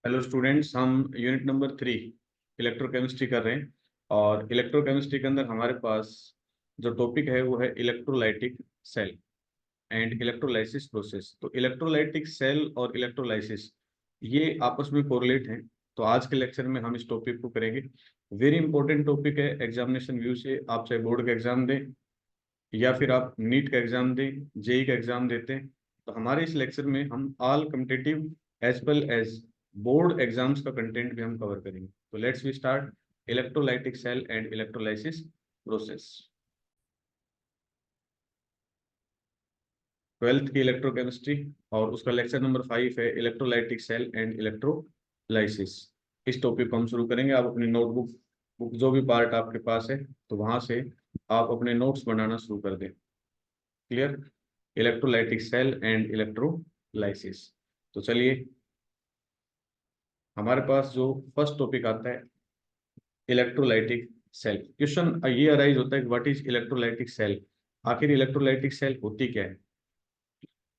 Hello students, हम unit number 3 electrochemistry कर रहे हैं। और इलेक्ट्रोकेमिस्ट्री के अंदर हमारे पास जो टॉपिक है वो है electrolytic cell and electrolysis process. तो इलेक्ट्रोलाइटिक सेल और इलेक्ट्रोलाइसिस ये आपस में कोरिलेट हैं। तो आज के लेक्चर में हम इस टॉपिक को करेंगे। वेरी इंपॉर्टेंट टॉपिक है एग्जामिनेशन व्यू से। आप चाहे बोर्ड का एग्जाम दें या फिर आप नीट का एग्जाम दें, जेई का एग्जाम देते हैं, तो हमारे इस लेक्चर में हम all competitive as well as board exams का कंटेंट भी हम कवर करेंगे। तो let's we start electrolytic cell and electrolysis process. Twelfth की इलेक्ट्रोकेमिस्ट्री और उसका लेक्चर नंबर 5 है इलेक्ट्रोलाइटिक सेल एंड इलेक्ट्रोलाइसिस। इस टॉपिक को हम शुरू करेंगे। आप अपनी नोटबुक बुक जो भी पार्ट आपके पास है तो वहां से आप अपने नोट्स बनाना शुरू कर दें। Clear? Electrolytic cell and electrolysis. तो चलिए, हमारे पास जो फर्स्ट टॉपिक आता है इलेक्ट्रोलाइटिक सेल। क्वेश्चन ये अराइज होता है कि व्हाट इज इलेक्ट्रोलाइटिक सेल, आखिर इलेक्ट्रोलाइटिक सेल होती क्या है।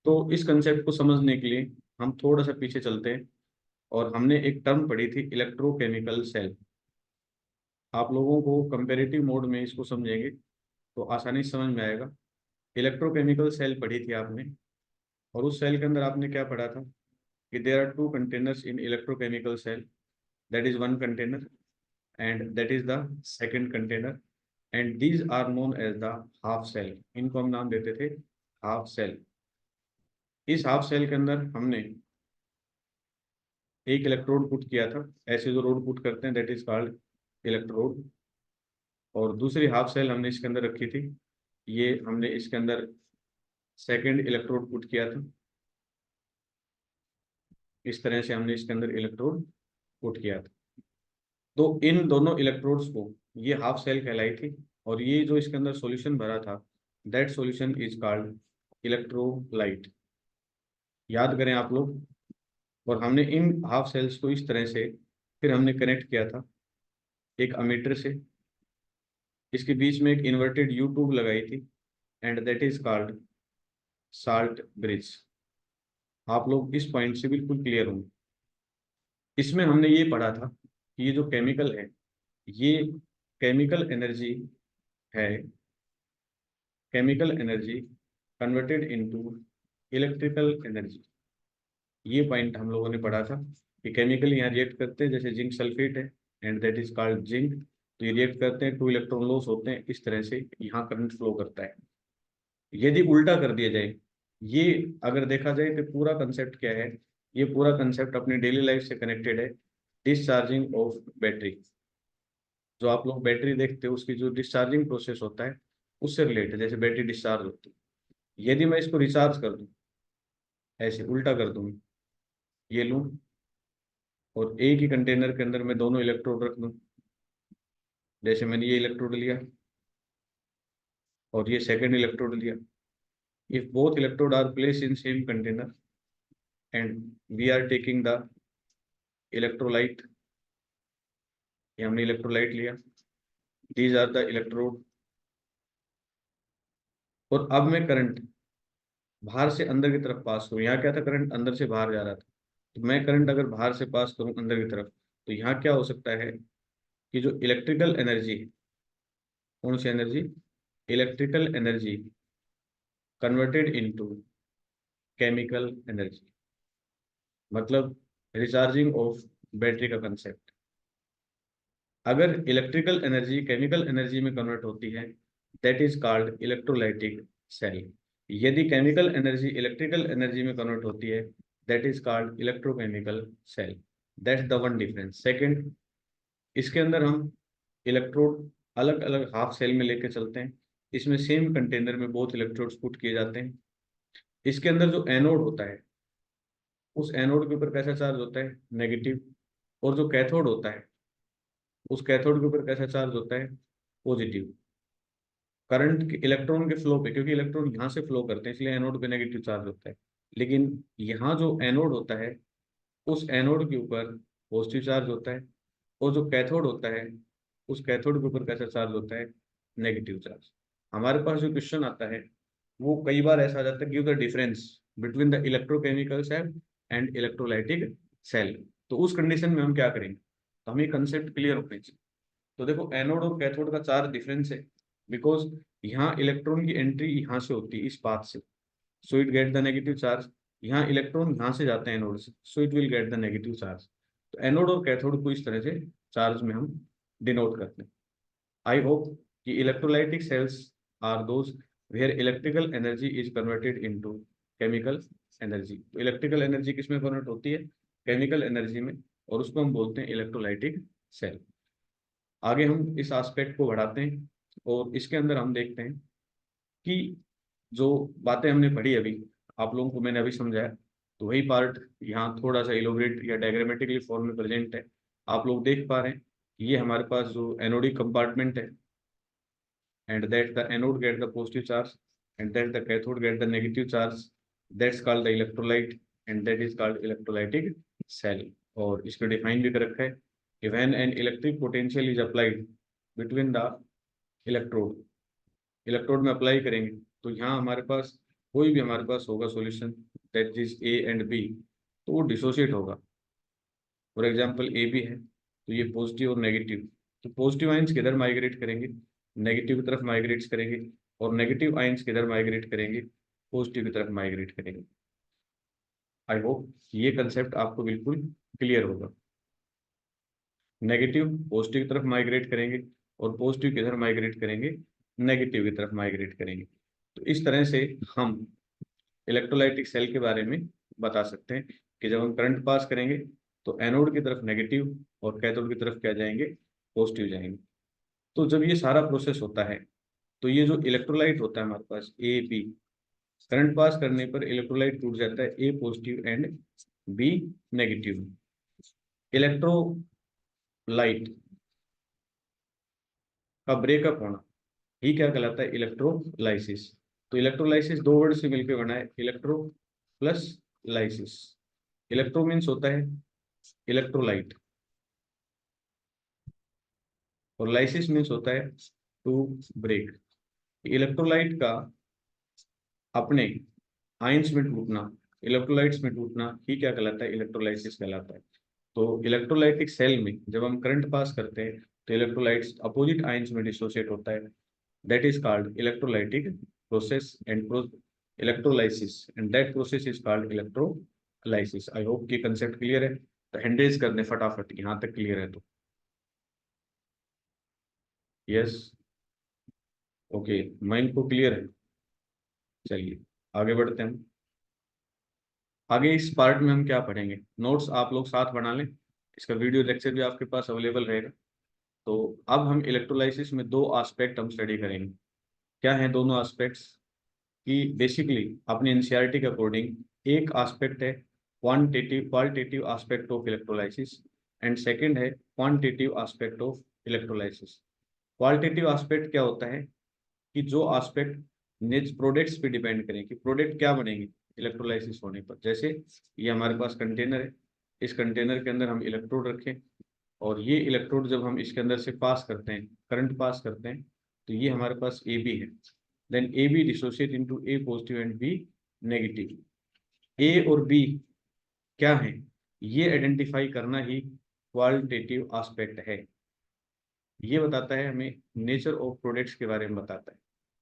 तो इस कंसेप्ट को समझने के लिए हम थोड़ा सा पीछे चलते हैं और हमने एक टर्म पढ़ी थी इलेक्ट्रोकेमिकल सेल। आप लोगों को कंपेरेटिव मोड में इसको समझेंगे तो आसानी से समझ में आएगा। इलेक्ट्रोकेमिकल सेल पढ़ी थी आपने, और उस सेल के अंदर आपने क्या पढ़ा था कि there are two containers in electrochemical cell, that is one container and that is the second container, and these are known as the half cell। इनको हम नाम देते थे हाफ सेल। इस हाफ सेल के अंदर हमने एक इलेक्ट्रोड पुट किया था, ऐसे जो रोड पुट करते हैं दैट इज कॉल्ड इलेक्ट्रोड। और दूसरी हाफ सेल हमने इसके अंदर रखी थी, ये हमने इसके अंदर सेकंड इलेक्ट्रोड पुट किया था। इस तरह से हमने इसके अंदर इलेक्ट्रोड पुट किया था। तो इन दोनों इलेक्ट्रोड्स को ये हाफ सेल कहलाई थी, और ये जो इसके अंदर सॉल्यूशन भरा था that solution is called electrolyte. याद करें आप लोग। और हमने इन हाफ सेल्स को इस तरह से फिर हमने कनेक्ट किया था एक अमीटर से। इसके बीच में एक इन्वर्टेड यू ट्यूब लगाई थी and that is called salt bridge. आप लोग इस पॉइंट से बिल्कुल क्लियर होंगे। इसमें हमने ये पढ़ा था कि ये जो केमिकल है ये केमिकल एनर्जी है, chemical energy converted into electrical energy. ये पॉइंट हम लोगों ने पढ़ा था कि केमिकल यहाँ रिएक्ट करते हैं, जैसे जिंक सल्फेट है and that is called zinc. तो ये रिएक्ट करते हैं, टू इलेक्ट्रॉन लॉस होते हैं, इस तरह से यहाँ करंट फ्लो करता है। यदि उल्टा कर दिया जाए, ये अगर देखा जाए तो पूरा कंसेप्ट क्या है, ये पूरा कंसेप्ट अपनी डेली लाइफ से कनेक्टेड है। डिस्चार्जिंग ऑफ बैटरी, जो आप लोग बैटरी देखते हो उसकी जो डिस्चार्जिंग प्रोसेस होता है उससे रिलेटेड, जैसे बैटरी डिस्चार्ज होती है। यदि मैं इसको रिचार्ज कर दूं, ऐसे उल्टा कर दूं, ये लूं और एक ही कंटेनर के अंदर मैं दोनों इलेक्ट्रोड रख दूं, जैसे मैंने ये इलेक्ट्रोड लिया और ये सेकंड इलेक्ट्रोड लिया। If both electrode are place in same container and we are taking the electrolyte, ये हमने इलेक्ट्रोलाइट लिया, दीज आर द इलेक्ट्रोड। और अब मैं करंट बाहर से अंदर की तरफ पास करूँ, यहाँ क्या था, करंट अंदर से बाहर जा रहा था, तो मैं करंट अगर बाहर से पास करूँ अंदर की तरफ, तो यहाँ क्या हो सकता है कि जो इलेक्ट्रिकल एनर्जी, कौन सी energy, electrical energy converted into chemical energy, मतलब रिचार्जिंग ऑफ बैटरी का कंसेप्ट। अगर इलेक्ट्रिकल एनर्जी केमिकल एनर्जी में कन्वर्ट होती है that is called electrolytic cell. यदि केमिकल एनर्जी इलेक्ट्रिकल एनर्जी में कन्वर्ट होती है that is called electrochemical cell. That's the one difference. Second, इसके अंदर हम इलेक्ट्रोड अलग अलग हाफ सेल में लेके चलते हैं। इसमें सेम कंटेनर में बोथ इलेक्ट्रोड्स पुट किए जाते हैं। इसके अंदर जो एनोड होता है उस एनोड के ऊपर कैसा चार्ज होता है, नेगेटिव। और जो कैथोड होता है उस कैथोड के ऊपर कैसा चार्ज होता है, पॉजिटिव। करंट के इलेक्ट्रॉन के फ्लो पे, क्योंकि इलेक्ट्रॉन यहाँ से फ्लो करते हैं इसलिए एनोड पे नेगेटिव चार्ज होता है, लेकिन यहाँ जो एनोड होता है उस एनोड के ऊपर पॉजिटिव चार्ज होता है। और जो कैथोड होता है उस कैथोड के ऊपर कैसा चार्ज होता है, नेगेटिव चार्ज। हमारे पास जो क्वेश्चन आता है वो कई बार ऐसा आ जाता है, give the difference between the electrochemical cell and electrolytic cell. तो उस कंडीशन में हम क्या करेंगे, तो हमें कंसेप्ट क्लियर होना चाहिए। तो देखो एनोड और कैथोड का चार्ज डिफरेंस है, बिकॉज यहाँ इलेक्ट्रॉन की एंट्री यहाँ से होती है इस पाथ से, so it get the negative charge. यहाँ इलेक्ट्रॉन यहाँ से जाते हैं एनोड से, so it will get the negative charge. तो एनोड और कैथोड को इस तरह से चार्ज में हम डिनोट करते हैं। आई होप कि electrolytic cells are those where electrical energy is converted into chemical energy. तो इलेक्ट्रिकल एनर्जी किस में कन्वर्ट होती है, केमिकल एनर्जी में, और उसको हम बोलते हैं इलेक्ट्रोलाइटिक सेल। आगे हम इस एस्पेक्ट को बढ़ाते हैं और इसके अंदर हम देखते हैं कि जो बातें हमने पढ़ी अभी, आप लोगों को मैंने अभी समझाया, तो वही पार्ट यहाँ थोड़ा सा इलोबरेट या डायग्रामेटिकली फॉर्म में प्रेजेंट है। आप लोग देख पा रहे हैं ये हमारे पास जो एनोडिक कंपार्टमेंट है, and that the anode get the positive charge and that the cathode get the negative charge, that's called the electrolyte and that is called electrolytic cell। और इसको डिफाइन भी कर रखा है कि when an electric potential is applied between the electrode, electrode में apply करेंगे तो यहाँ हमारे पास कोई भी हमारे पास होगा solution that is A and B, तो वो डिसोशिएट होगा। फॉर एग्जांपल ए बी है तो ये पॉजिटिव और नेगेटिव, तो पॉजिटिव आयंस किधर माइग्रेट करेंगे, नेगेटिव की तरफ माइग्रेट करेंगे, और नेगेटिव आयंस किधर माइग्रेट करेंगे, पॉजिटिव की तरफ माइग्रेट करेंगे। आई होप ये कंसेप्ट आपको बिल्कुल क्लियर होगा। नेगेटिव पॉजिटिव की तरफ माइग्रेट करेंगे और पॉजिटिव किधर माइग्रेट करेंगे, नेगेटिव की तरफ माइग्रेट करेंगे। तो इस तरह से हम इलेक्ट्रोलाइटिक सेल के बारे में बता सकते हैं कि जब हम करंट पास करेंगे तो एनोड की तरफ नेगेटिव और कैथोड की तरफ क्या जाएंगे, पॉजिटिव जाएंगे। तो जब ये सारा प्रोसेस होता है तो ये जो इलेक्ट्रोलाइट होता है हमारे पास ए बी, करंट पास करने पर इलेक्ट्रोलाइट टूट जाता है A positive and B negative. Electrolyte का ब्रेकअप होना ही क्या कहलाता है, इलेक्ट्रोलाइसिस। तो इलेक्ट्रोलाइसिस दो वर्ड से मिलकर बना है, electro plus lysis. Electro means होता है इलेक्ट्रोलाइट और लाइसिस मीन्स होता है टू ब्रेक। इलेक्ट्रोलाइट का अपने आयंस में टूटना, इलेक्ट्रोलाइट्स में टूटना ही क्या कहलाता है, इलेक्ट्रोलाइसिस कहलाता है। तो इलेक्ट्रोलाइटिक सेल में जब हम करंट पास करते हैं तो इलेक्ट्रोलाइट्स अपोजिट आयंस में डिसोशिएट होता है, that is called electrolytic process and electrolysis and that process is called electrolysis। I hope कि कंसेप्ट क्लियर है, तो हैंड रेज कर दें फटाफट यहाँ तक क्लियर है तो। यस, ओके, माइंड को क्लियर है। चलिए आगे बढ़ते हैं। आगे इस पार्ट में हम क्या पढ़ेंगे, नोट्स आप लोग साथ बना लें, इसका वीडियो लेक्चर भी आपके पास अवेलेबल रहेगा। तो अब हम इलेक्ट्रोलाइसिस में दो एस्पेक्ट हम स्टडी करेंगे। क्या है दोनों एस्पेक्ट्स, कि बेसिकली अपने एनसीईआरटी के अकॉर्डिंग एक एस्पेक्ट है qualitative aspect of electrolysis and second है quantitative aspect of electrolysis. Qualitative aspect क्या होता है कि जो एस्पेक्ट निज प्रोडक्ट्स पे डिपेंड करें कि प्रोडक्ट क्या बनेंगे इलेक्ट्रोलाइसिस होने पर। जैसे ये हमारे पास कंटेनर है, इस कंटेनर के अंदर हम इलेक्ट्रोड रखें और ये इलेक्ट्रोड जब हम इसके अंदर से पास करते हैं, करंट पास करते हैं, तो ये हमारे पास ए बी है। Then A B dissociate into A positive and B negative. A और बी क्या है ये आइडेंटिफाई करना ही क्वालिटेटिव एस्पेक्ट है। ये बताता है हमें नेचर ऑफ प्रोडक्ट्स के बारे में बताता है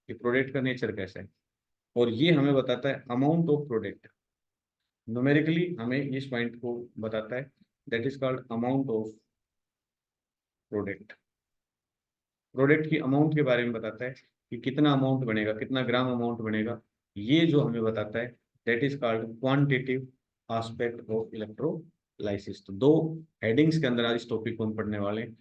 कि प्रोडक्ट का नेचर कैसा है, और ये हमें बताता है अमाउंट ऑफ प्रोडक्ट। न्यूमेरिकली हमें इस पॉइंट को बताता है, that is called amount of product. Product की अमाउंट के बारे में बताता है कि कितना अमाउंट बनेगा, कितना ग्राम अमाउंट बनेगा, ये जो हमें बताता है that is called quantitative aspect of electrolysis. तो दो हेडिंग्स के अंदर आज इस टॉपिक को हम पढ़ने वाले हैं।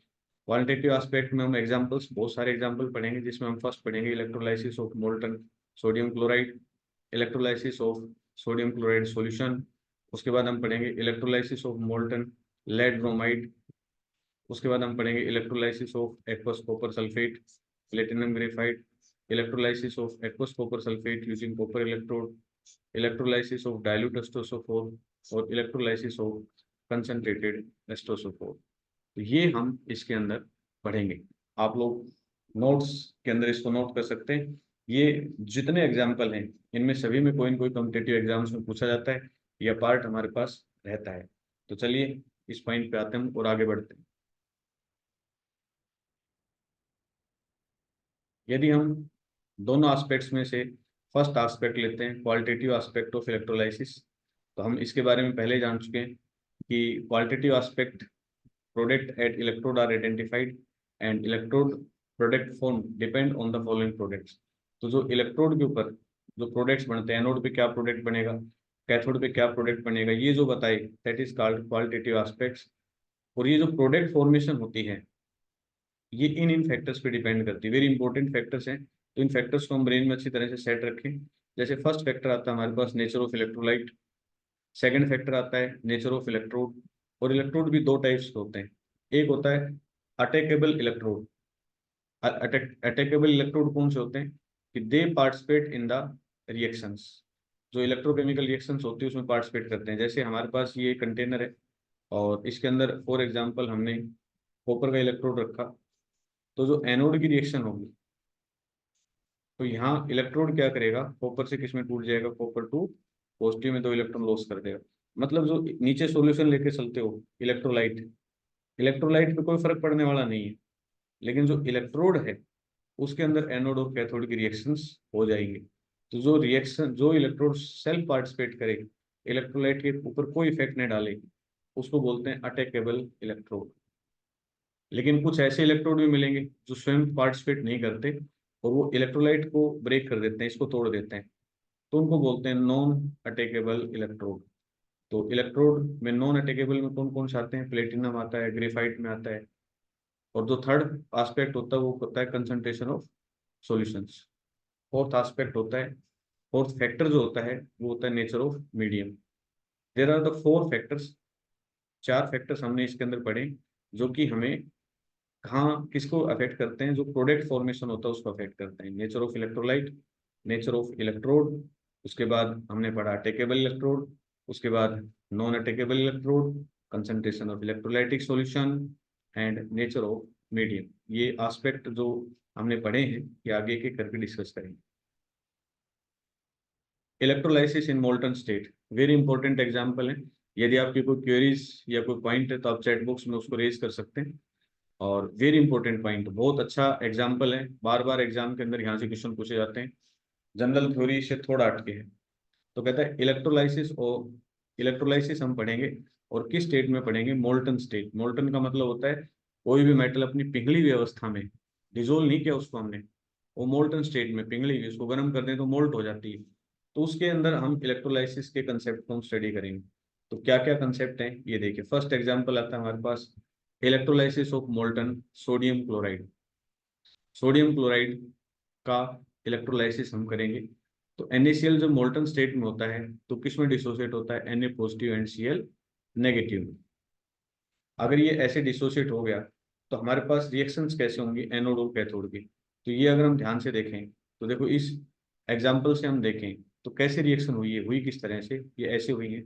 क्वांटिटेटिव एस्पेक्ट में हम एग्जांपल्स, बहुत सारे एग्जांपल पढ़ेंगे, जिसमें हम फर्स्ट पढ़ेंगे electrolysis of molten sodium chloride, electrolysis of sodium chloride solution. उसके बाद हम पढ़ेंगे electrolysis of molten lead bromide. उसके बाद हम पढ़ेंगे electrolysis of aqueous copper sulphate platinum graphite, electrolysis of aqueous copper sulphate using copper electrode, electrolysis of dilute एस्टोसोफोर और इलेक्ट्रोलाइसिस ऑफ कंसंट्रेटेड एस्टोसोफोर। तो ये हम इसके अंदर पढ़ेंगे। आप लोग नोट्स के अंदर इसको नोट कर सकते हैं। ये जितने एग्जाम्पल हैं इनमें सभी में कोई न कोई कॉम्पिटिटिव एग्जाम्स में पूछा जाता है, यह पार्ट हमारे पास रहता है। तो चलिए इस पॉइंट पे आते हैं और आगे बढ़ते हैं। यदि हम दोनों एस्पेक्ट्स में से फर्स्ट एस्पेक्ट लेते हैं, क्वालिटेटिव एस्पेक्ट ऑफ इलेक्ट्रोलाइसिस, तो हम इसके बारे में पहले जान चुके हैं कि qualitative aspect, product at electrode are identified and electrode product form depend on the following products. तो जो इलेक्ट्रोड के ऊपर जो प्रोडक्ट्स बनते हैं, एनोड पे क्या प्रोडक्ट बनेगा, कैथोड पे क्या प्रोडक्ट बनेगा, ये जो बताए that is called qualitative aspects. और ये जो प्रोडक्ट फॉर्मेशन होती है ये इन फैक्टर्स पे डिपेंड करती है, वेरी इंपॉर्टेंट फैक्टर्स हैं। तो इन फैक्टर्स को हम ब्रेन में अच्छी तरह से सेट रखें। जैसे फर्स्ट फैक्टर आता है हमारे पास nature of electrolyte, second factor आता है नेचर ऑफ इलेक्ट्रोड। और इलेक्ट्रोड भी दो टाइप्स के होते हैं, एक होता है अटैकेबल इलेक्ट्रोड। अटैकेबल इलेक्ट्रोड कौन से होते हैं कि दे पार्टिसिपेट इन द रिएक्शंस, जो इलेक्ट्रोकेमिकल रिएक्शंस होती है उसमें पार्टिसिपेट करते हैं। जैसे हमारे पास ये कंटेनर है और इसके अंदर फॉर एग्जांपल हमने कॉपर का इलेक्ट्रोड रखा, तो जो एनोड की रिएक्शन होगी तो यहाँ इलेक्ट्रोड क्या करेगा, कॉपर से किस में टूट जाएगा, कॉपर टू पॉजिटिव में दो इलेक्ट्रॉन लॉस कर देगा। मतलब जो नीचे सॉल्यूशन लेके चलते हो इलेक्ट्रोलाइट, इलेक्ट्रोलाइट पे कोई फर्क पड़ने वाला नहीं है, लेकिन जो इलेक्ट्रोड है उसके अंदर एनोड और कैथोड की रिएक्शंस हो जाएंगे। तो जो रिएक्शन, जो इलेक्ट्रोड सेल्फ पार्टिसिपेट करे, इलेक्ट्रोलाइट के ऊपर कोई इफेक्ट नहीं डाले, उसको बोलते हैं अटैकेबल इलेक्ट्रोड। लेकिन कुछ ऐसे इलेक्ट्रोड भी मिलेंगे जो स्वयं पार्टिसिपेट नहीं करते और वो इलेक्ट्रोलाइट को ब्रेक कर देते हैं, इसको तोड़ देते हैं, तो उनको बोलते हैं नॉन अटैकेबल इलेक्ट्रोड। तो इलेक्ट्रोड में नॉन अटैकेबल में कौन कौन से आते हैं, प्लेटिनम आता है, ग्रेफाइट में आता है। और जो थर्ड एस्पेक्ट होता है वो होता है concentration of solutions. Fourth aspect होता है, फोर्थ फैक्टर जो होता है वो होता है nature of medium. There are the four factors, चार फैक्टर्स हमने इसके अंदर पढ़े जो कि हमें कहाँ किसको अफेक्ट करते हैं, जो प्रोडक्ट फॉर्मेशन होता है उसको अफेक्ट करते हैं। Nature of electrolyte, nature of electrode, उसके बाद हमने पढ़ा अटैकेबल इलेक्ट्रोड, उसके बाद non attackable electrode, concentration of electrolytic solution and nature of medium. ये एस्पेक्ट जो हमने पढ़े हैं ये आगे के करके डिस्कस करेंगे। इलेक्ट्रोलाइसिस इन molten state, very important example है। यदि आपकी कोई क्वेरीज या कोई पॉइंट है तो आप चैट बॉक्स में उसको रेज कर सकते हैं। और वेरी इंपॉर्टेंट पॉइंट, बहुत अच्छा एग्जाम्पल है, बार बार एग्जाम के अंदर यहाँ से क्वेश्चन पूछे जाते हैं, जनरल थ्योरी से थोड़ा हटके है। तो कहता है इलेक्ट्रोलाइसिस, और इलेक्ट्रोलाइसिस हम पढ़ेंगे और किस स्टेट में पढ़ेंगे, मोल्टन स्टेट। मोल्टन का मतलब होता है कोई भी मेटल अपनी पिघली हुई अवस्था में, डिजोल्व नहीं किया उसको हमने, वो मोल्टन स्टेट में पिघली हुई, उसको गर्म कर दें तो मोल्ट हो जाती है। तो उसके अंदर हम इलेक्ट्रोलाइसिस के कंसेप्ट को हम स्टडी करेंगे। तो क्या क्या कंसेप्ट हैं ये देखिए। फर्स्ट एग्जांपल आता है हमारे पास electrolysis of molten sodium chloride. Sodium chloride का इलेक्ट्रोलाइसिस हम करेंगे। तो NaCl जो मोल्टन स्टेट में होता है तो किस में डिसोसिएट होता है, Na positive and Cl negative. अगर ये ऐसे डिसोसिएट हो गया तो हमारे पास रिएक्शंस कैसे होंगी, एनोड और कैथोड की। तो ये अगर हम ध्यान से देखें तो देखो इस एग्जाम्पल से हम देखें तो कैसे रिएक्शन हुई है, हुई किस तरह से, ये ऐसे हुई है।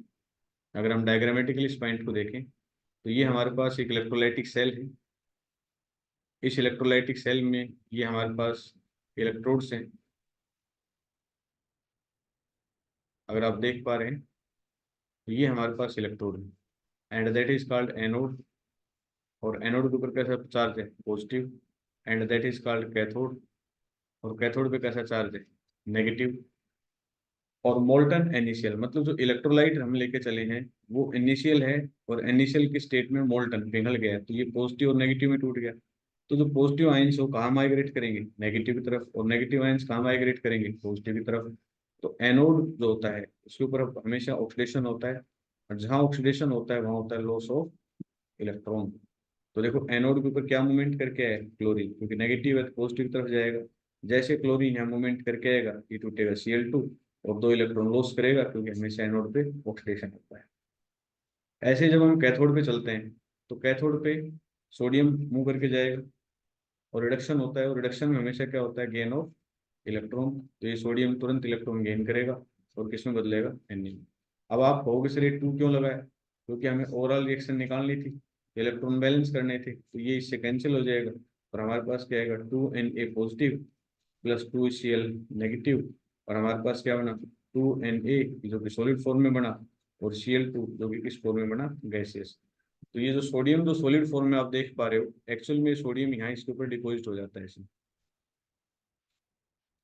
अगर हम डायग्रामेटिकली इस पॉइंट को देखें तो ये हमारे पास एक इलेक्ट्रोलाइटिक सेल है। इस इलेक्ट्रोलाइटिक सेल में ये हमारे पास इलेक्ट्रोड्स हैं, अगर आप देख पा रहे हैं तो ये हमारे पास इलेक्ट्रोड है and that is called anode. और एनोड के ऊपर कैसा चार्ज है, positive, and that is called cathode. और कैथोड पे कैसा चार्ज है, नेगेटिव। और मोल्टन NaCl मतलब जो इलेक्ट्रोलाइट हम लेके चले हैं वो NaCl है, और NaCl की स्टेट में मोल्टन पिघल गया है तो ये पॉजिटिव और नेगेटिव में टूट गया। तो जो पॉजिटिव आयंस वो कहाँ माइग्रेट करेंगे, नेगेटिव की तरफ, और नेगेटिव आयंस कहाँ माइग्रेट करेंगे, पॉजिटिव की तरफ। तो एनोड जो होता है उसके ऊपर हमेशा ऑक्सीडेशन होता है, और जहाँ ऑक्सीडेशन होता है वहाँ होता है लॉस ऑफ इलेक्ट्रॉन। तो देखो एनोड के ऊपर क्या मूवमेंट करके है, क्लोरीन, क्योंकि नेगेटिव है तो पॉजिटिव की तरफ जाएगा। जैसे क्लोरीन यहाँ मूवमेंट करके आएगा ये टूटेगा Cl2 और दो इलेक्ट्रॉन लॉस करेगा, क्योंकि हमेशा एनोड पे ऑक्सीडेशन होता है। ऐसे जब हम कैथोड पे चलते हैं तो कैथोड पे सोडियम मूव करके जाएगा और रिडक्शन होता है, और रिडक्शन में हमेशा क्या होता है, गेन ऑफ इलेक्ट्रॉन। तो ये सोडियम तुरंत इलेक्ट्रॉन गेन करेगा और किस में बदलेगा, Na में। अब आप कहोगे सर ये 2 क्यों लगाया, क्योंकि हमें ओवरऑल रिएक्शन निकालनी थी, इलेक्ट्रॉन बैलेंस करने थे, तो ये इससे कैंसिल हो जाएगा और हमारे पास क्या आएगा, 2Na positive plus 2Cl negative. और हमारे पास क्या बना, 2Na जो कि सॉलिड फॉर्म में बना, और Cl2 जो कि किस फॉर्म में बना, गैसियस। तो ये जो सोडियम जो सॉलिड फॉर्म में आप देख पा रहे हो, एक्चुअल में सोडियम यहाँ इसके ऊपर डिपोजिट हो जाता है इसमें,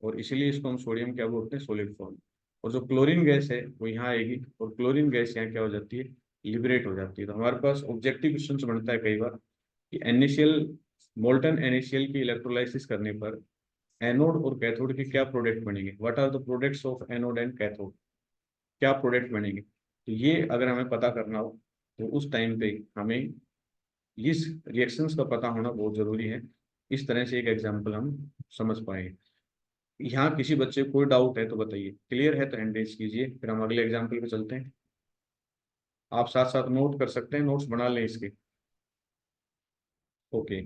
और इसीलिए इसको हम सोडियम क्या बोलते हैं, सॉलिड फॉर्म। और जो क्लोरीन गैस है वो यहाँ आएगी, और क्लोरीन गैस यहाँ क्या हो जाती है, लिबरेट हो जाती है। तो हमारे पास ऑब्जेक्टिव क्वेश्चन बनता है कई बार कि NaCl, मोल्टन NaCl की इलेक्ट्रोलाइसिस करने पर एनोड और कैथोड के क्या प्रोडक्ट बनेंगे, what are the products of anode and cathode, क्या प्रोडक्ट बनेंगे। तो ये अगर हमें पता करना हो तो उस टाइम पे हमें इस रिएक्शंस का पता होना बहुत जरूरी है। इस तरह से एक एग्जांपल हम समझ पाएंगे। यहाँ किसी बच्चे को कोई डाउट है तो बताइए, क्लियर है तो हैंड रेज कीजिए, फिर हम अगले एग्जांपल पे चलते हैं। आप साथ साथ नोट कर सकते हैं, नोट्स बना लें इसके। ओके,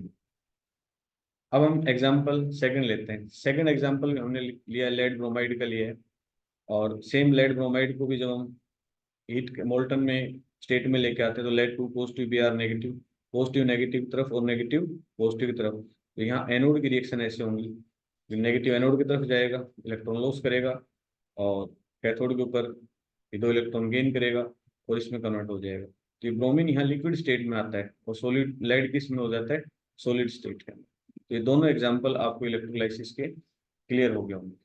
अब हम एग्जांपल सेकंड लेते हैं। सेकंड एग्जांपल हमने लिया लेड ब्रोमाइड का लिया है, और सेम लेड ब्रोमाइड को भी जब हम हीट मोल्टन में स्टेट में लेके आते हैं तो lead to positive, Br negative, positive negative की तरफ और नेगेटिव पॉजिटिव की तरफ। तो यहाँ एनोड की रिएक्शन ऐसे होंगी, नेगेटिव एनोड की तरफ जाएगा, इलेक्ट्रॉन लॉस करेगा, और कैथोड के ऊपर ये 2 इलेक्ट्रॉन गेन करेगा और इसमें कन्वर्ट हो जाएगा। तो ये ब्रोमीन यहाँ लिक्विड स्टेट में आता है, और सॉलिड लेड किस में हो जाता है, सॉलिड स्टेट के अंदर। तो ये दोनों एग्जाम्पल आपको इलेक्ट्रोलाइसिस के क्लियर हो गए होंगे।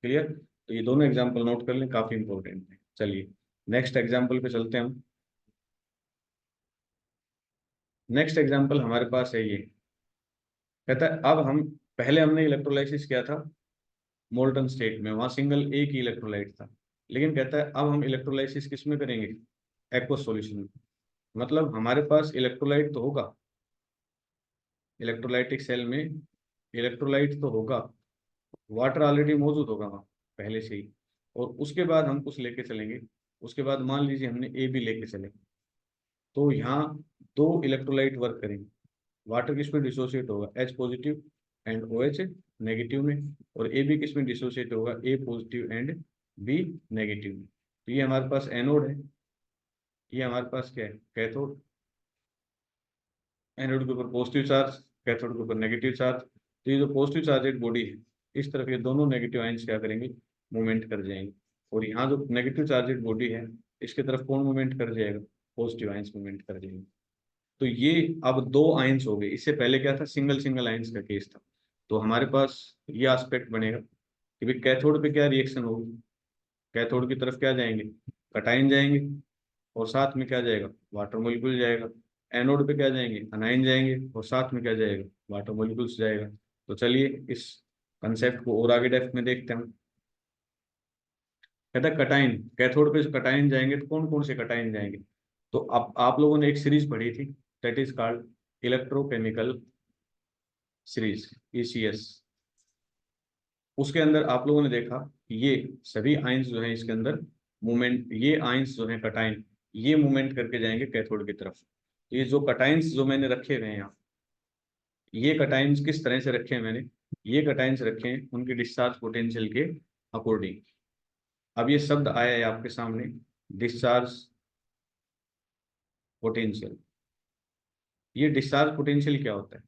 क्लियर, तो ये दोनों एग्जाम्पल नोट कर लें, काफी इंपॉर्टेंट है। चलिए नेक्स्ट एग्जाम्पल पे चलते हैं हम। नेक्स्ट एग्जाम्पल हमारे पास है ये, कहता है अब हम, पहले हमने इलेक्ट्रोलाइसिस किया था मोल्टन स्टेट में, वहां सिंगल एक ही इलेक्ट्रोलाइट था। लेकिन कहता है अब हम इलेक्ट्रोलाइसिस किस में करेंगे, एक्वस सॉल्यूशन में। मतलब हमारे पास इलेक्ट्रोलाइट तो होगा, इलेक्ट्रोलाइटिक सेल में इलेक्ट्रोलाइट तो होगा, वाटर ऑलरेडी मौजूद होगा वहाँ पहले से ही, और उसके बाद हम कुछ लेके चलेंगे। उसके बाद मान लीजिए हमने ए भी लेके चले, तो यहाँ 2 इलेक्ट्रोलाइट वर्क करेंगे। वाटर किस में डिसोसिएट होगा, H positive and OH negative में, और ए बी किस में डिसोसिएट होगा, A positive and B negative में। तो ये हमारे पास एनोड है, ये हमारे पास क्या है, कैथोड। एनोड के ऊपर पॉजिटिव चार्ज, कैथोड के ऊपर नेगेटिव चार्ज। तो ये जो पॉजिटिव चार्जेड बॉडी है, इस तरफ ये दोनों नेगेटिव आयंस क्या करेंगे, मूवमेंट कर जाएंगे। और यहाँ जो नेगेटिव चार्जेड बॉडी है, इसके तरफ कौन मूवमेंट कर जाएगा, पॉजिटिव आयंस मूवमेंट कर जाएंगे। तो ये अब 2 आयंस हो गए, इससे पहले क्या था, सिंगल सिंगल आयंस का केस था। तो हमारे पास ये एस्पेक्ट बनेगा कि भाई कैथोड पे क्या रिएक्शन होगी, कैथोड की तरफ क्या जाएंगे, कटायन जाएंगे, और साथ में क्या जाएगा, वाटर मोलिक्यूल जाएगा। एनोड पे क्या जाएंगे, अनायन जाएंगे, और साथ में क्या जाएगा, वाटर मोलिक्यूल्स जाएगा। तो चलिए इस कंसेप्ट को और आगे डेप्थ में देखते हैं। कहता है कटायन, कैथोड पे कटायन जाएंगे तो कौन कौन से कटायन जाएंगे। तो आप लोगों ने एक सीरीज पढ़ी थी, that is called electrochemical series, ECS। उसके अंदर आप लोगों ने देखा कि ये सभी आयंस जो हैं इसके अंदर मूवमेंट, ये आयंस जो हैं कटायन, ये मूवमेंट करके जाएंगे कैथोड की तरफ। तो ये जो कटायंस जो मैंने रखे हुए हैं यहाँ, ये कटायंस किस तरह से रखे हैं मैंने, ये कटायंस रखे हैं उनके डिस्चार्ज पोटेंशियल के अकॉर्डिंग। अब ये शब्द आया है आपके सामने, डिस्चार्ज पोटेंशियल। ये डिस्चार्ज पोटेंशियल क्या होता है,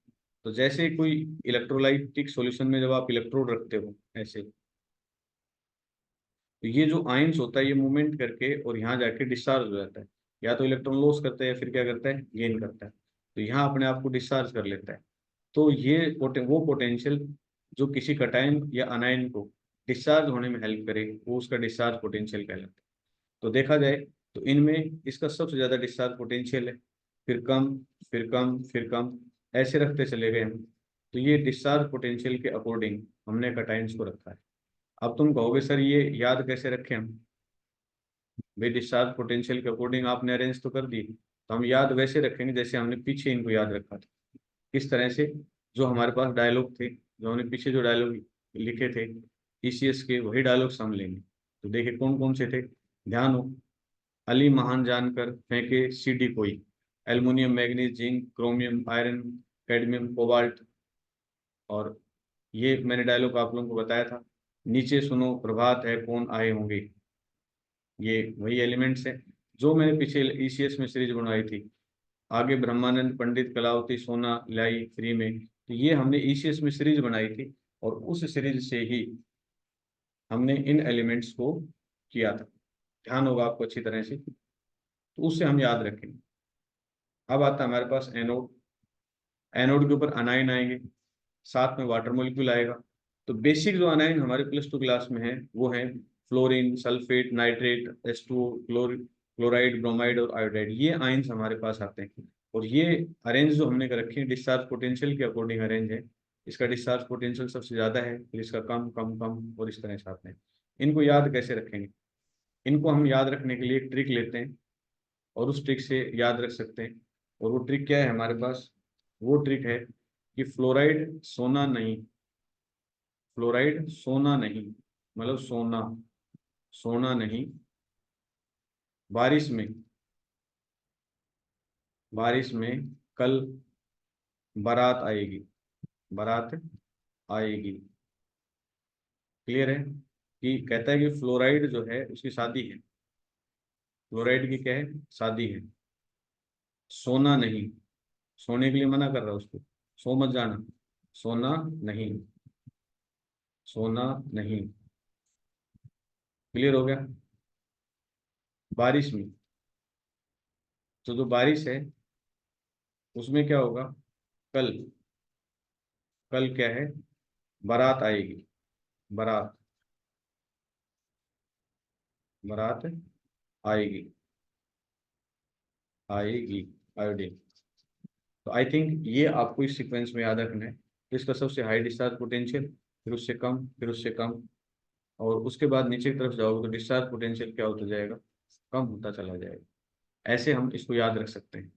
तो जैसे कोई इलेक्ट्रोलाइटिक सॉल्यूशन में जब आप इलेक्ट्रोड रखते हो ऐसे, तो ये जो आयंस होता है ये मूवमेंट करके और यहाँ जाके डिस्चार्ज हो जाता है, या तो इलेक्ट्रॉन लॉस करता है या फिर क्या करता है, गेन करता है। तो यहाँ अपने आप को डिस्चार्ज कर लेता है। तो ये वो पोटेंशियल जो किसी कटायन या अनायन को डिस्चार्ज होने में हेल्प करे, वो उसका डिस्चार्ज पोटेंशियल कहलाता है। तो देखा जाए तो इनमें इसका सबसे ज्यादा डिस्चार्ज पोटेंशियल है, फिर कम, फिर कम, फिर कम, ऐसे रखते चले गए हम। तो ये डिस्चार्ज पोटेंशियल के अकॉर्डिंग हमने कटायंस को रखा है। अब तुम कहोगे सर ये याद कैसे रखें हम, भाई डिस्चार्ज पोटेंशियल के अकॉर्डिंग आपने अरेंज तो कर दी, तो हम याद वैसे रखेंगे जैसे हमने पीछे इनको याद रखा था। किस तरह से, जो हमारे पास डायलॉग थे, जो हमने पीछे जो डायलॉग लिखे थे ECS के, वही डायलॉग्स हम लेंगे। तो देखिए कौन कौन से थे, ध्यान हो। अली महान जानकर फेंके सीडी कोई, aluminium manganese zinc chromium iron cadmium cobalt. और ये मैंने डायलॉग आप लोगों को बताया था, नीचे सुनो प्रभात है कौन आए होंगे। ये वही एलिमेंट्स हैं जो मैंने पीछे ECS में सीरीज बनवाई थी। आगे ब्रह्मानंद पंडित कलावती सोना लाई फ्री में, तो ये हमने ECS में सीरीज बनाई थी, और उस सीरीज से ही हमने इन एलिमेंट्स को किया था। ध्यान होगा आपको अच्छी तरह से, तो उससे हम याद रखेंगे। अब आता है हमारे पास एनोड। एनोड के ऊपर अनाइन आएंगे, साथ में वाटर मॉलिक्यूल आएगा। तो बेसिक जो अनाइन हमारे +2 क्लास में है वो है fluorine, sulphate, nitrate, H2O, chloride, bromide और आयोडाइड। ये आयंस हमारे पास आते हैं। और ये अरेंज जो हमने कर रखे हैं डिस्चार्ज पोटेंशियल के अकॉर्डिंग अरेंज है। इसका डिस्चार्ज पोटेंशियल सबसे ज्यादा है, फिर इसका कम कम कम और इस तरह से आते हैं। इनको याद कैसे रखेंगे? इनको हम याद रखने के लिए एक ट्रिक लेते हैं और उस ट्रिक से याद रख सकते हैं। और वो ट्रिक क्या है हमारे पास? वो ट्रिक है कि फ्लोराइड सोना नहीं, फ्लोराइड सोना नहीं, मतलब सोना, सोना नहीं। बारिश में, बारिश में कल बारात आएगी, बारात आएगी। क्लियर है? कि कहता है कि फ्लोराइड जो है उसकी शादी है, फ्लोराइड की क्या है? शादी है। सोना नहीं, सोने के लिए मना कर रहा है उसको, सो मत जाना, सोना नहीं, सोना नहीं। क्लियर हो गया? बारिश में, तो जो बारिश है उसमें क्या होगा? कल, कल क्या है? बारात आएगी, बारात, बारात आएगी, आएगी, आयोडीन। तो आई थिंक ये आपको इस सीक्वेंस में याद रखना है। इसका सबसे हाई डिस्चार्ज पोटेंशियल, फिर उससे कम, फिर उससे कम, और उसके बाद नीचे की तरफ जाओगे तो डिस्चार्ज पोटेंशियल क्या होता जाएगा? कम होता चला जाएगा। ऐसे हम इसको याद रख सकते हैं।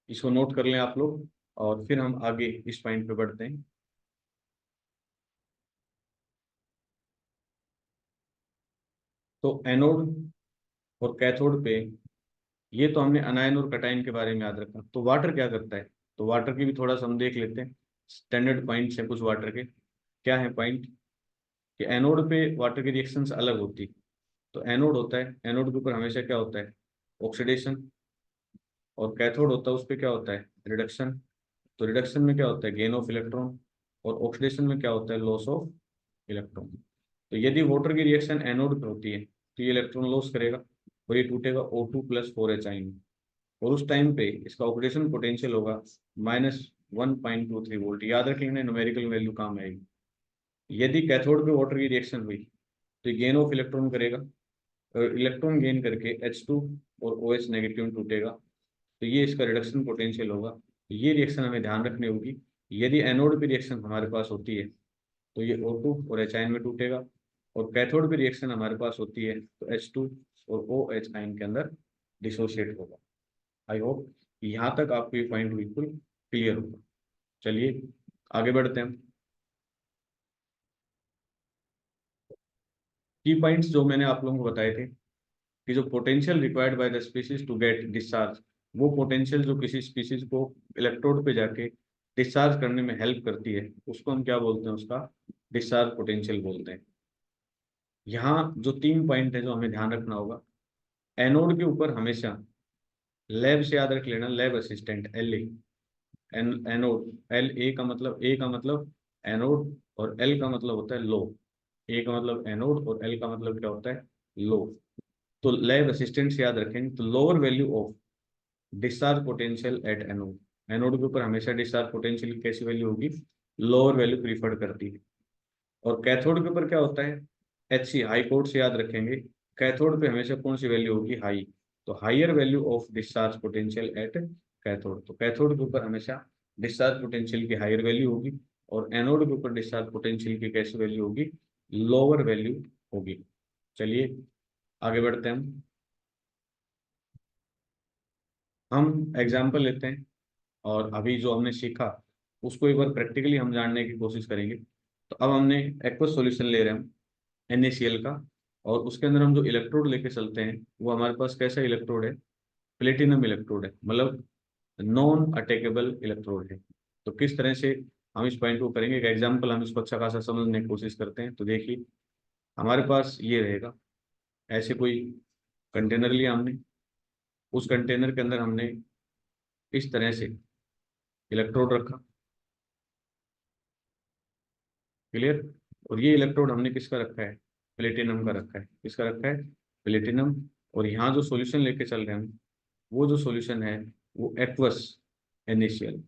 इसको नोट कर लें आप लोग, और फिर हम आगे इस पॉइंट पे बढ़ते हैं। तो एनोड और कैथोड पे ये तो हमने अनायन और कटायन के बारे में याद रखा। तो वाटर क्या करता है? तो वाटर की भी थोड़ा सा हम देख लेते हैं। स्टैंडर्ड पॉइंट्स हैं कुछ वाटर के। क्या है पॉइंट? कि एनोड पे वाटर की रिएक्शंस अलग होती। तो एनोड होता है, एनोड के ऊपर हमेशा क्या होता है? ऑक्सीडेशन। और कैथोड होता है, उस पर क्या होता है? रिडक्शन। तो रिडक्शन में क्या होता है? Gain of electron. और ऑक्सीडेशन में क्या होता है? Loss of electron. तो यदि वाटर की रिएक्शन एनोड पे होती है तो ये इलेक्ट्रॉन लॉस करेगा और ये टूटेगा O2 + 4H में। और उस टाइम पे इसका ऑक्सीडेशन पोटेंशियल होगा -1.23 वोल्ट। याद रखेंगे, न्यूमेरिकल वैल्यू काम आएगी। यदि कैथोड पे वाटर की रिएक्शन हुई तो गेन ऑफ इलेक्ट्रॉन करेगा, और इलेक्ट्रॉन गेन करके H2 और OH नेगेटिव में टूटेगा। तो ये इसका रिडक्शन पोटेंशियल होगा। तो ये रिएक्शन हमें ध्यान रखनी होगी। यदि एनोड पे रिएक्शन हमारे पास होती है तो ये O2 और H आयन में टूटेगा, और कैथोड पे रिएक्शन हमारे पास होती है तो H2 और OH आयन के अंदर डिसोशिएट होगा। आई होप यहाँ तक आपको ये पॉइंट बिल्कुल क्लियर होगा। चलिए आगे बढ़ते हैं। की पॉइंट्स जो मैंने आप लोगों को बताए थे कि जो potential required by the species to get discharge, वो पोटेंशियल जो किसी स्पीसीज को इलेक्ट्रोड पे जाके डिस्चार्ज करने में हेल्प करती है, उसको हम क्या बोलते हैं? उसका डिस्चार्ज पोटेंशियल बोलते हैं। यहाँ जो 3 पॉइंट है जो हमें ध्यान रखना होगा। एनोड के ऊपर हमेशा, लैब से याद रख लेना, लैब असिस्टेंट LA। एनोड, ए का मतलब एनोड, और एल का मतलब होता है लो। ए का मतलब एनोड और एल का मतलब क्या होता है? लो। तो लैब असिस्टेंट से याद रखेंगे तो lower value of discharge potential at anode. Anode के ऊपर हमेशा डिस्चार्ज पोटेंशियल की कैसी वैल्यू होगी? लोअर वैल्यू प्रीफर्ड करती है। और कैथोड के ऊपर क्या होता है? HC, हाई कोर्ट से याद रखेंगे। कैथोड पे हमेशा कौन सी वैल्यू होगी? हाई। तो higher value of discharge potential at cathode. तो कैथोड के ऊपर हमेशा डिस्चार्ज पोटेंशियल की हाइयर वैल्यू होगी, और एनोड के ऊपर डिस्चार्ज पोटेंशियल की कैसी वैल्यू होगी? लोअर वैल्यू होगी। चलिए आगे बढ़ते हैं। हम एग्जाम्पल लेते हैं, और अभी जो हमने सीखा उसको एक बार प्रैक्टिकली हम जानने की कोशिश करेंगे। तो अब हमने एक्वस सॉल्यूशन ले रहे हैं हम NaCl का, और उसके अंदर हम जो इलेक्ट्रोड लेके चलते हैं वो हमारे पास कैसा इलेक्ट्रोड है? प्लेटिनम इलेक्ट्रोड है, मतलब नॉन अटैकेबल इलेक्ट्रोड है। तो किस तरह से हम इस पॉइंट को करेंगे? एक एग्जाम्पल हम इसको अच्छा खासा समझने की कोशिश करते हैं। तो देखिए हमारे पास ये रहेगा, ऐसे कोई कंटेनर लिया हमने, उस कंटेनर के अंदर हमने इस तरह से इलेक्ट्रोड रखा। क्लियर? और ये इलेक्ट्रोड हमने किसका रखा है? प्लेटिनम का रखा है। किसका रखा है? प्लेटिनम। और यहाँ जो सॉल्यूशन लेके चल रहे हैं हम, वो जो सॉल्यूशन है वो एक्वस NaCl।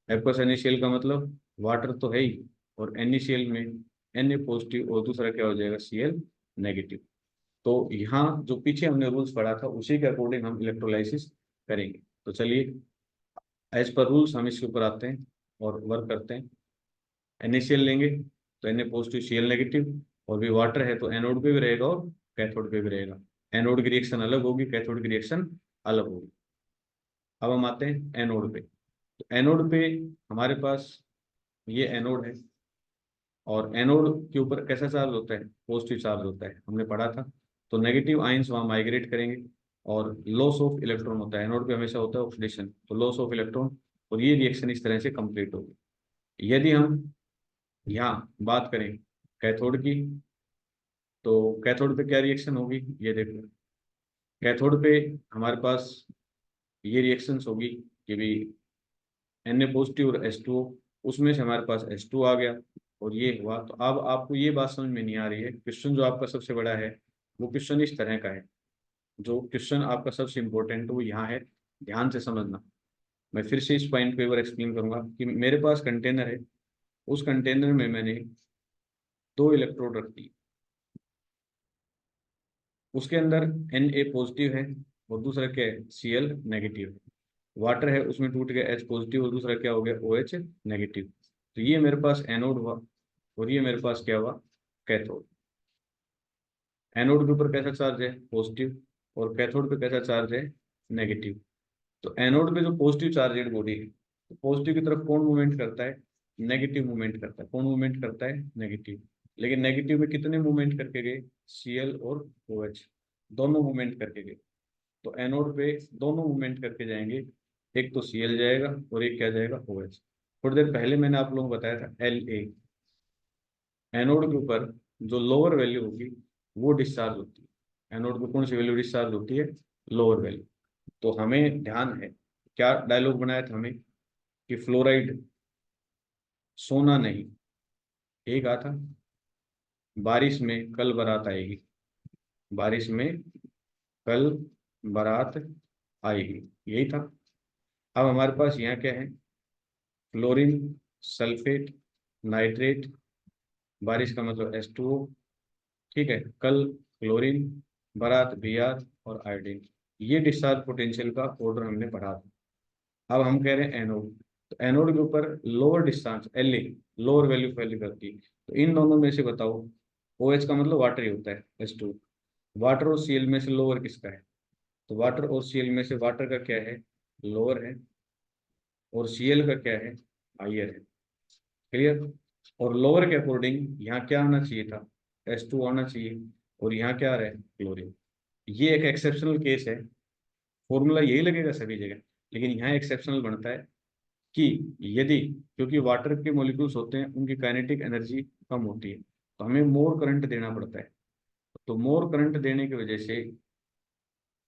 एक्वस NaCl का मतलब वाटर तो है ही, और NaCl में Na पॉजिटिव और दूसरा क्या हो जाएगा Cl नेगेटिव। तो यहाँ जो पीछे हमने रूल्स पढ़ा था उसी के अकॉर्डिंग हम इलेक्ट्रोलाइसिस करेंगे। तो चलिए एज पर रूल्स हम इसके ऊपर आते हैं और वर्क करते हैं। NaCl लेंगे तो Na पॉजिटिव Cl नेगेटिव, और भी वाटर है तो एनोड पे भी रहेगा और कैथोड पे भी रहेगा। एनोड की रिएक्शन अलग होगी, कैथोड की रिएक्शन अलग होगी। अब हम आते हैं एनोड पे। तो एनोड पे हमारे पास ये एनोड है, और एनोड के ऊपर कैसा चार्ज होता है, पॉजिटिव चार्ज होता है, हमने पढ़ा था। तो नेगेटिव आयंस वहाँ माइग्रेट करेंगे, और लॉस ऑफ इलेक्ट्रॉन होता है एनोड पे, हमेशा होता है ऑक्सीडेशन, तो लॉस ऑफ इलेक्ट्रॉन, और ये रिएक्शन इस तरह से कंप्लीट होगी। यदि हम यहाँ बात करें कैथोड की, तो कैथोड पे क्या रिएक्शन होगी, ये देखो। कैथोड पे हमारे पास ये रिएक्शंस होगी कि भी Na पॉजिटिव और H2O, उसमें से हमारे पास H2 आ गया और ये हुआ। तो अब आपको ये बात समझ में नहीं आ रही है, क्वेश्चन जो आपका सबसे बड़ा है वो क्वेश्चन इस तरह का है। जो क्वेश्चन आपका सबसे इम्पोर्टेंट वो यहाँ है, ध्यान से समझना। मैं फिर से इस पॉइंट को एक बार एक्सप्लेन करूंगा कि मेरे पास कंटेनर है, उस कंटेनर में मैंने दो इलेक्ट्रोड रख दी, उसके अंदर Na पॉजिटिव है और दूसरा क्या है Cl नेगेटिव है। वाटर है उसमें टूट गया H पॉजिटिव और दूसरा क्या हो गया OH नेगेटिव। तो ये मेरे पास एनोड हुआ, और ये मेरे पास क्या हुआ कैथोड। एनोड के ऊपर कैसा चार्ज है पॉजिटिव, और कैथोड पे कैसा चार्ज है नेगेटिव। तो एनोड पे जो पॉजिटिव चार्जेड बॉडी है, तो पॉजिटिव की तरफ कौन मूवमेंट करता है, नेगेटिव मूवमेंट करता है। कौन मूवमेंट करता है, नेगेटिव। लेकिन नेगेटिव में कितने मूवमेंट करके गए, Cl और OH दोनों मूवमेंट करके गए। तो एनोड पे दोनों मूवमेंट करके जाएंगे, एक तो Cl जाएगा और एक क्या जाएगा OH। थोड़ी देर पहले मैंने आप लोगों को बताया था La। एनोड के ऊपर जो लोअर वैल्यू होगी वो डिस्चार्ज होती है। एनोड पे कौन सी वैल्यू डिस्चार्ज होती है, लोअर वैल्यू। तो हमें ध्यान है, क्या डायलॉग बनाया था हमें कि फ्लोराइड सोना नहीं। एक आता बारिश में कल बारात आएगी, बारिश में कल बारात आएगी, यही था। अब हमारे पास यहाँ क्या है, क्लोरीन, सल्फेट, नाइट्रेट, बारिश का मतलब H2O, ठीक है, कल क्लोरीन, बारात Br और आयोडीन। ये डिस्चार्ज पोटेंशियल का ऑर्डर हमने पढ़ा था। अब हम कह रहे हैं एनोड। तो एनोड के ऊपर lower distance La lower value value करती है। तो इन दोनों में से बताओ, OH का मतलब वाटर ही होता है H2। वाटर और Cl में से लोअर किसका है, तो वाटर और Cl में से वाटर का क्या है, लोअर है, और Cl का क्या है, हाइयर है। क्लियर। और लोअर के अकॉर्डिंग यहाँ क्या आना चाहिए था, H2 आना चाहिए, और यहाँ क्या आ रहा है, क्लोरीन। ये एक एक्सेप्शनल केस है, फॉर्मूला यही लगेगा सभी जगह, लेकिन यहाँ एक्सेप्शनल बनता है कि यदि, क्योंकि वाटर के मॉलिक्यूल्स होते हैं उनकी काइनेटिक एनर्जी कम होती है, तो हमें मोर करंट देना पड़ता है। तो मोर करंट देने की वजह से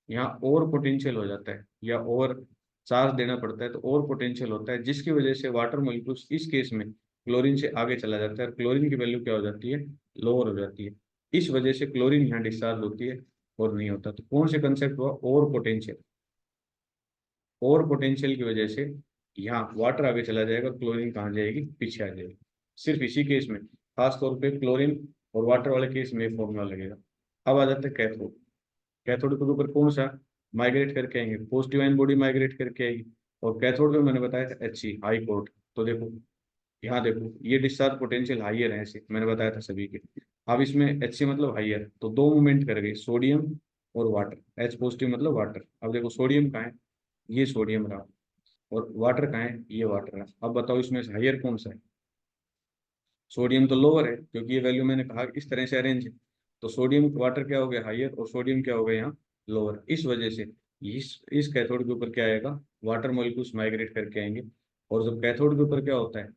यहाँ और पोटेंशियल हो जाता है, या और चार्ज देना पड़ता है तो और पोटेंशियल होता है, जिसकी वजह से वाटर मॉलिक्यूल्स इस केस में क्लोरीन से आगे चला जाता है, और क्लोरीन की वैल्यू क्या हो जाती है, लोअर हो जाती है। इस वजह से क्लोरीन यहाँ डिस्चार्ज होती है और नहीं होता। तो कौन से कंसेप्ट हुआ, और पोटेंशियल। और पोटेंशियल की वजह से यहाँ वाटर आगे चला जाएगा, क्लोरीन कहाँ जाएगी, पीछे आ जाएगी। सिर्फ इसी केस में, खास तौर पे क्लोरीन और वाटर वाले केस में फॉर्मूला लगेगा। अब आ जाते हैं कैथोड। कैथोड के ऊपर कौन सा माइग्रेट करके आएंगे, पॉजिटिव आयन बॉडी माइग्रेट करके आएगी। और कैथोड में मैंने बताया था He हाई कोर्ट। तो देखो यहाँ देखो, ये डिस्चार्ज पोटेंशियल हाइयर है, ऐसे मैंने बताया था सभी के। अब इसमें H मतलब हाइयर, तो दो मूवमेंट कर गए, सोडियम और वाटर। H पॉजिटिव मतलब वाटर। अब देखो सोडियम कहाँ है, ये सोडियम रहा, और वाटर कहाँ है, ये वाटर रहा। अब बताओ इसमें से हाइयर कौन सा है, सोडियम तो लोअर है, क्योंकि ये वैल्यू मैंने कहा इस तरह से अरेंज है। तो सोडियम वाटर क्या हो गया हाइयर, और सोडियम क्या हो गया यहाँ लोअर। इस वजह से इस कैथोड के ऊपर क्या आएगा, वाटर मॉलिक्यूल्स माइग्रेट करके आएंगे। और जब कैथोड के ऊपर क्या होता है,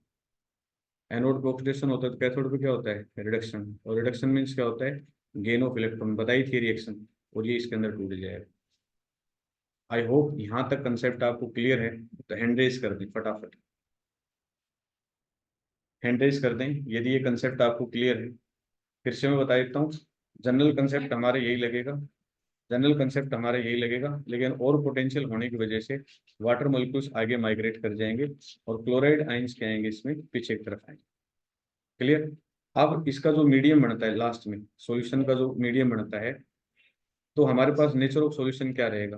एनोड पे ऑक्सीडेशन होता है, तो कैथोड पे क्या होता है, रिडक्शन। और रिडक्शन मीन्स क्या होता है, गेन ऑफ इलेक्ट्रॉन, बताई थी रिएक्शन, और ये इसके अंदर टूट जाएगा। आई होप यहाँ तक कंसेप्ट आपको क्लियर है। तो हैंड रेज कर दें फटाफट, हैंड रेज कर दें यदि ये कंसेप्ट आपको क्लियर है। फिर से मैं बता देता हूँ, जनरल कंसेप्ट हमारे यही लगेगा। जनरल कंसेप्ट हमारा यही लगेगा, लेकिन और पोटेंशियल होने की वजह से वाटर मॉलिक्यूल्स आगे माइग्रेट कर जाएंगे और क्लोराइड आइंस क्या आएंगे इसमें पीछे की तरफ आएंगे। क्लियर। अब इसका जो मीडियम बनता है लास्ट में, सॉल्यूशन का जो मीडियम बनता है, तो हमारे पास नेचर ऑफ सॉल्यूशन क्या रहेगा?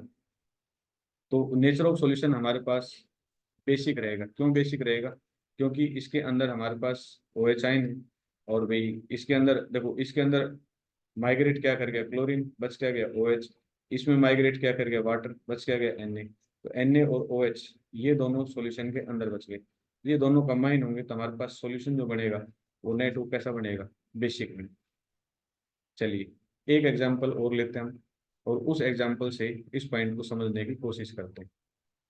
तो नेचर ऑफ सॉल्यूशन हमारे पास बेसिक रहेगा। क्यों बेसिक रहेगा? क्योंकि इसके अंदर हमारे पास ओ एच आइन है, और भाई इसके अंदर देखो, इसके अंदर माइग्रेट क्या कर गया क्लोरीन, बच क्या गया ओ एच, इसमें माइग्रेट क्या कर गया वाटर, बच क्या गया एन ए। तो एन ए और ओ एच ये दोनों सॉल्यूशन के अंदर बच गए, ये दोनों कंबाइन होंगे तो हमारे पास सॉल्यूशन जो बनेगा वो नेट वो कैसा बनेगा, बेसिक में। चलिए एक एग्जांपल और लेते हैं हम, और उस एग्जांपल से इस पॉइंट को समझने की कोशिश करते हैं।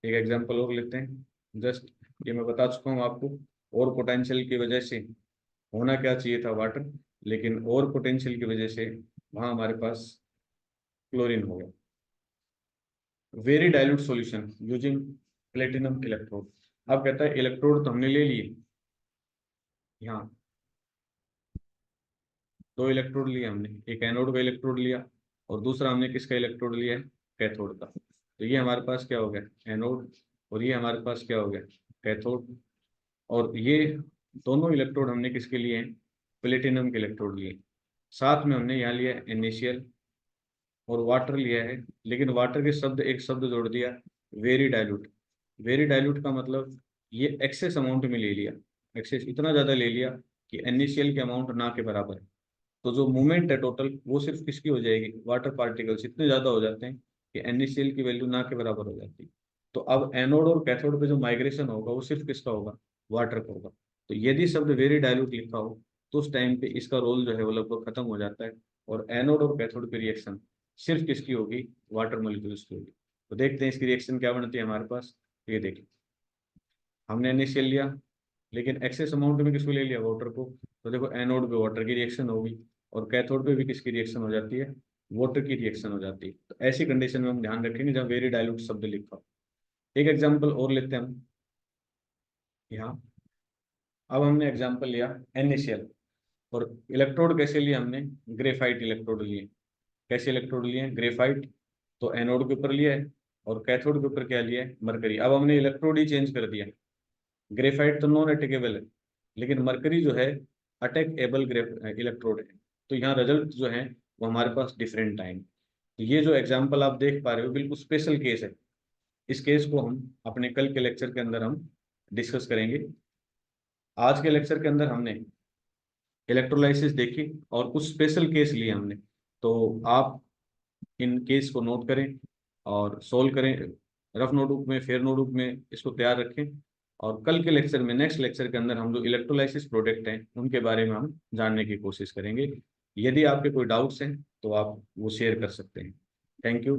एक एग्जांपल और लेते हैं। जस्ट ये मैं बता चुका हूँ आपको, और पोटेंशियल की वजह से होना क्या चाहिए था वाटर, लेकिन और पोटेंशियल की वजह से वहां हमारे पास क्लोरीन हो गया। Very dilute solution using platinum electrode. अब कहता है इलेक्ट्रोड तो हमने ले लिए, यहाँ दो इलेक्ट्रोड लिए हमने, एक एनोड का इलेक्ट्रोड लिया और दूसरा हमने किसका इलेक्ट्रोड लिया है, कैथोड का। तो ये हमारे पास क्या हो गया एनोड, और ये हमारे पास क्या हो गया कैथोड। और ये दोनों इलेक्ट्रोड हमने किसके लिए हैं, प्लेटिनम के इलेक्ट्रोड लिए। साथ में हमने यहाँ लिया इनिशियल और वाटर लिया है, लेकिन वाटर के शब्द एक शब्द जोड़ दिया वेरी डाइल्यूट। वेरी डाइल्यूट का मतलब ये एक्सेस अमाउंट में ले लिया, एक्सेस इतना ज़्यादा ले लिया कि इनिशियल के अमाउंट ना के बराबर है। तो जो मूवमेंट है टोटल वो सिर्फ किसकी हो जाएगी, वाटर पार्टिकल्स इतने ज़्यादा हो जाते हैं कि NaCl की वैल्यू ना के बराबर हो जाती है। तो अब एनोड और कैथोड पे जो माइग्रेशन होगा वो सिर्फ किसका होगा, वाटर का होगा। तो यदि शब्द वेरी डाइल्यूट लिखा हो तो उस टाइम पे इसका रोल जो है वो लगभग खत्म हो जाता है, और एनोड और कैथोड की रिएक्शन सिर्फ किसकी होगी, वाटर मॉलिक्यूल्स की होगी। तो देखते हैं इसकी रिएक्शन क्या बनती है हमारे पास। ये देखिए हमने NaCl लिया, लेकिन एक्सेस अमाउंट में किसको ले लिया, वाटर को। तो देखो एनोड पे वाटर की रिएक्शन होगी, और कैथोड पे भी किसकी रिएक्शन हो जाती है, वाटर की रिएक्शन हो जाती है। तो ऐसी कंडीशन में हम ध्यान रखेंगे जब वेरी डाइल्यूट शब्द लिखा हो। एक एग्जांपल और लेते हैं हम यहाँ। अब हमने एग्जांपल लिया NaCl, और इलेक्ट्रोड कैसे लिए हमने, ग्रेफाइट इलेक्ट्रोड लिए। कैसे इलेक्ट्रोड लिए, ग्रेफाइट, तो एनोड के ऊपर लिया है, और कैथोड के ऊपर क्या लिया है, मरकरी। अब हमने इलेक्ट्रोड ही चेंज कर दिया, ग्रेफाइट तो नॉन अटैकेबल है, लेकिन मरकरी जो है अटैक एबल इलेक्ट्रोड है। तो यहाँ रिजल्ट जो है वो हमारे पास डिफरेंट आएंगे। तो ये जो एग्जांपल आप देख पा रहे हो बिल्कुल स्पेशल केस है। इस केस को हम अपने कल के लेक्चर के अंदर हम डिस्कस करेंगे। आज के लेक्चर के अंदर हमने इलेक्ट्रोलाइसिस देखी और कुछ स्पेशल केस लिए हमने। तो आप इन केस को नोट करें और सोल्व करें, रफ नोटबुक में, फेयर नोटबुक में इसको तैयार रखें। और कल के लेक्चर में, नेक्स्ट लेक्चर के अंदर हम जो इलेक्ट्रोलाइसिस प्रोडक्ट हैं उनके बारे में हम जानने की कोशिश करेंगे। यदि आपके कोई डाउट्स हैं तो आप वो शेयर कर सकते हैं। Thank you.